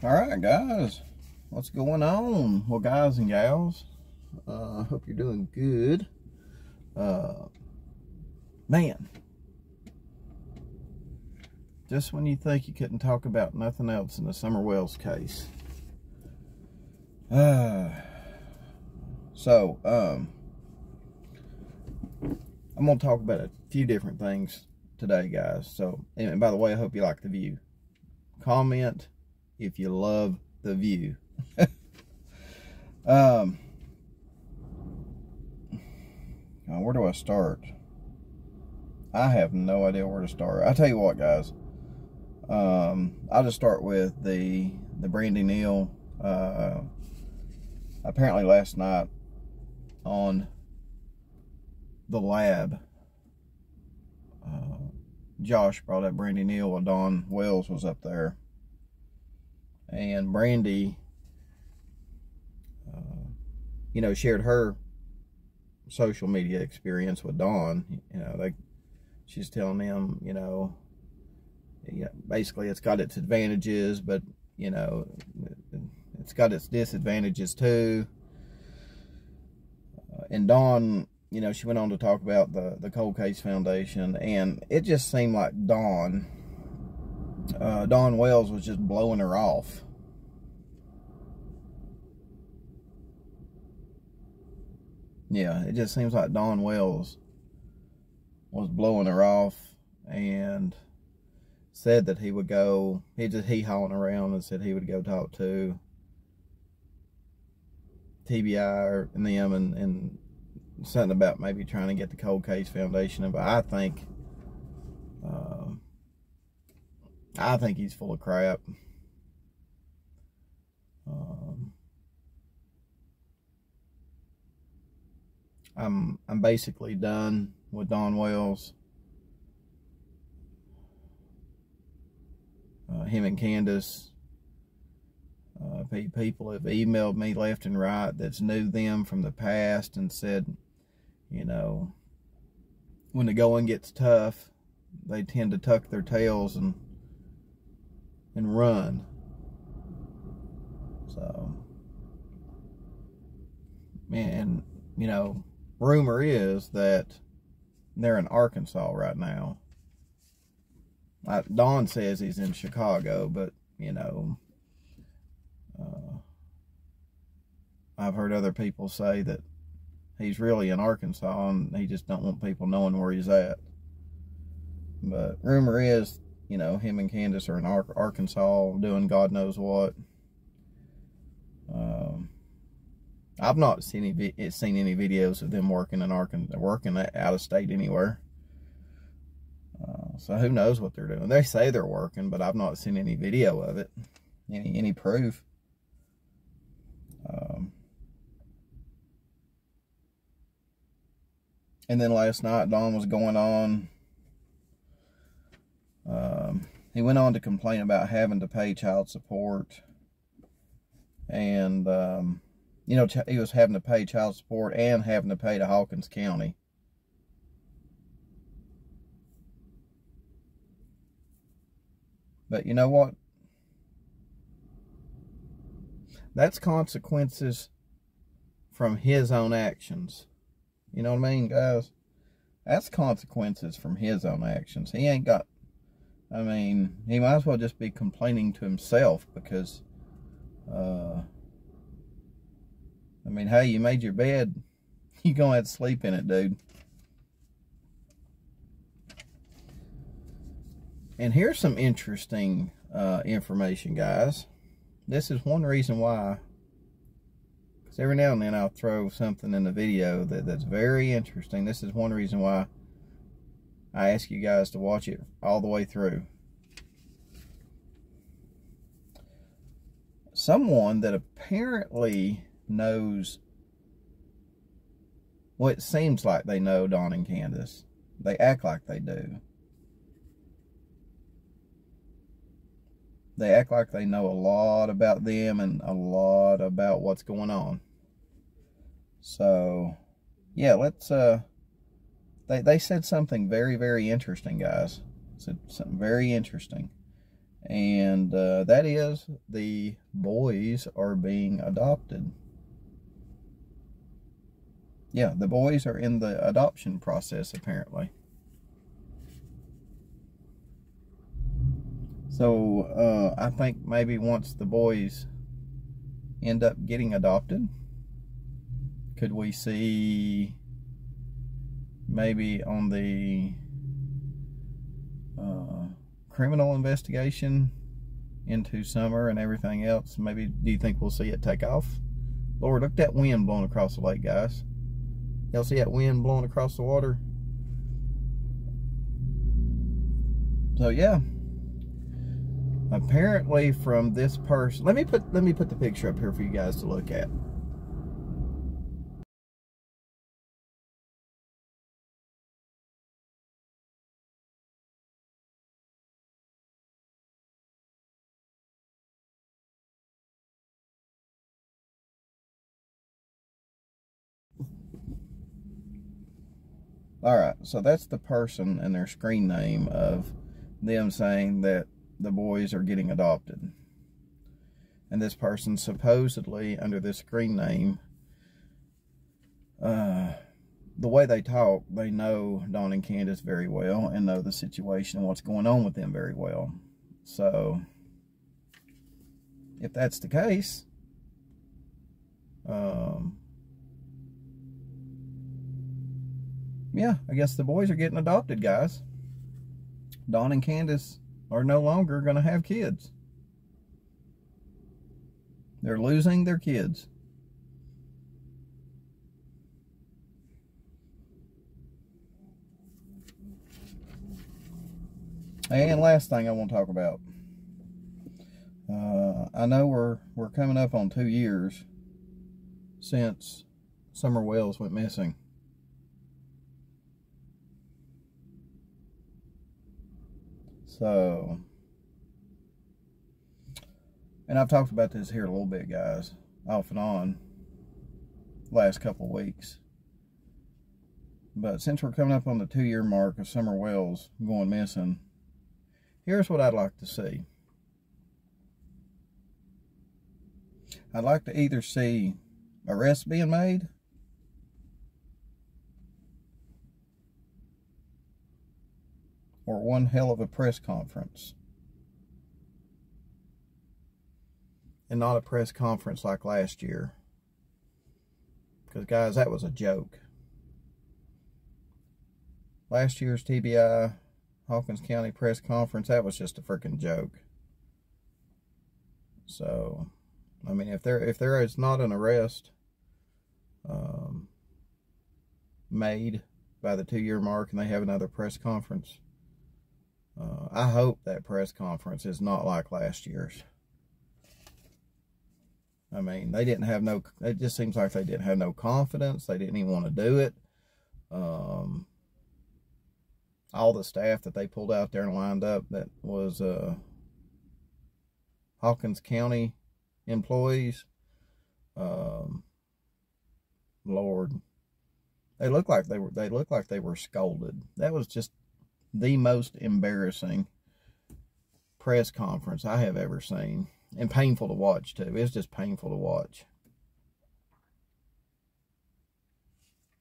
Alright guys, what's going on? Well guys and gals, I hope you're doing good. Man, just when you think you couldn't talk about nothing else in the Summer Wells case. I'm going to talk about a few different things today, guys. So, and by the way, I hope you like the view. Comment if you love the view. Where do I start? I have no idea where to start. I'll tell you what, guys. I'll just start with the Brandi Neal. Apparently last night on the lab, Josh brought up Brandi Neal while Dawn Wells was up there. And Brandi, shared her social media experience with Dawn. She's telling them, basically it's got its advantages, but, it's got its disadvantages too. And Dawn, she went on to talk about the Cold Case Foundation, and it just seemed like Dawn Wells was just blowing her off. Yeah, it just seems like Dawn Wells was blowing her off, and said that he would go, he hauling around and said he would go talk to TBI and them and something about maybe trying to get the Cold Case Foundation. But I think he's full of crap. I'm basically done with Dawn Wells. Him and Candace. People have emailed me left and right that's knew them from the past and said, when the going gets tough, they tend to tuck their tails and run. So, man, rumor is that they're in Arkansas right now. Don says he's in Chicago, but, I've heard other people say that he's really in Arkansas and he just don't want people knowing where he's at. But rumor is, him and Candace are in Arkansas doing God knows what. I've not seen any videos of them working in Arkansas, working out of state anywhere. So who knows what they're doing? They say they're working, but I've not seen any video of it, any proof. And then last night, Dawn was going on. He went on to complain about having to pay child support, and he was having to pay child support and having to pay to Hawkins County. But you know what? That's consequences from his own actions. You know what I mean, guys? That's consequences from his own actions. He ain't got, he might as well just be complaining to himself, because, hey, you made your bed. You're going to have to sleep in it, dude. And here's some interesting information, guys. This is one reason why, because every now and then I'll throw something in the video that's very interesting. This is one reason why I ask you guys to watch it all the way through. Someone that apparently knows, well, it seems like they know Dawn and Candace. They act like they do. They act like they know a lot about them and a lot about what's going on. So, yeah, let's, they said something very, very interesting, guys. Said something very interesting. And that is, the boys are being adopted. Yeah, the boys are in the adoption process, apparently. So I think maybe once the boys end up getting adopted, could we see maybe on the criminal investigation into Summer and everything else, maybe do you think we'll see it take off? Lord, look at that wind blowing across the lake, guys. Y'all see that wind blowing across the water? So yeah, apparently from this person, let me put the picture up here for you guys to look at. Alright, so that's the person and their screen name of them saying that the boys are getting adopted. And this person supposedly, under this screen name, the way they talk, they know Dawn and Candace very well and know the situation and what's going on with them very well. So, if that's the case, yeah, I guess the boys are getting adopted, guys. Dawn and Candace are no longer going to have kids. They're losing their kids. And last thing I want to talk about. I know we're coming up on 2 years since Summer Wells went missing. So, and I've talked about this here a little bit, guys, off and on, last couple weeks. But since we're coming up on the 2-year mark of Summer Wells going missing, here's what I'd like to see. I'd like to either see arrests being made, or one hell of a press conference. And not a press conference like last year. Because, guys, that was a joke. Last year's TBI, Hawkins County press conference, that was just a freaking joke. So, I mean, if there is not an arrest made by the 2-year mark and they have another press conference, I hope that press conference is not like last year's. I mean, they didn't have no, it just seems like they didn't have no confidence. They didn't even want to do it. All the staff that they pulled out there and lined up that was Hawkins County employees, Lord, they looked like they were scolded. That was just the most embarrassing press conference I have ever seen. And painful to watch, too. It's just painful to watch.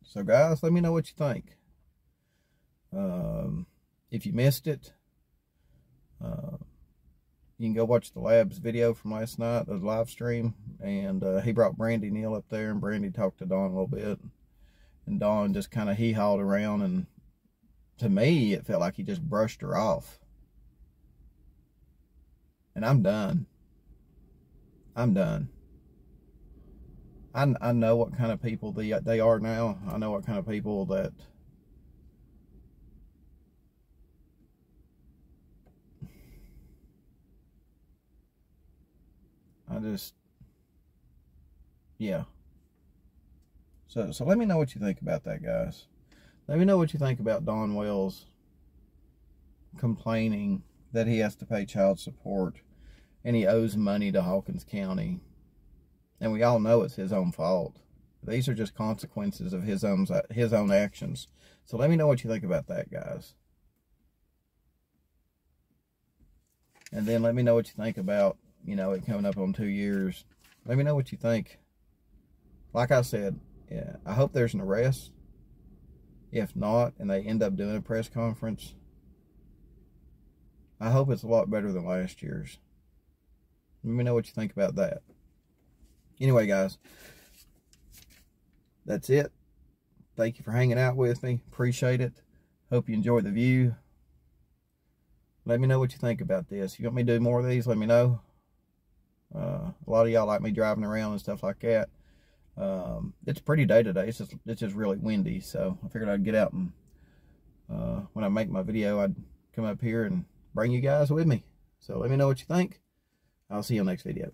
So, guys, let me know what you think. If you missed it, you can go watch the Labs video from last night, the live stream. And he brought Brandi Neal up there, and Brandi talked to Dawn a little bit. And Dawn just kind of hee-hawed around, and to me, it felt like he just brushed her off. And I'm done. I'm done. I know what kind of people they are now. I know what kind of people that yeah. So let me know what you think about that, guys. Let me know what you think about Don Wells complaining that he has to pay child support and he owes money to Hawkins County. And we all know it's his own fault. These are just consequences of his own actions. So let me know what you think about that, guys. And then let me know what you think about, you know, it coming up on 2 years. Let me know what you think. Like I said, yeah, I hope there's an arrest. If not, and they end up doing a press conference, I hope it's a lot better than last year's. Let me know what you think about that. Anyway, guys, that's it. Thank you for hanging out with me. Appreciate it. Hope you enjoyed the view. Let me know what you think about this. If you want me to do more of these, let me know. A lot of y'all like me driving around and stuff like that. It's a pretty day today. It's just really windy, so I figured I'd get out and when I make my video, I'd come up here and bring you guys with me. So let me know what you think. I'll see you on the next video.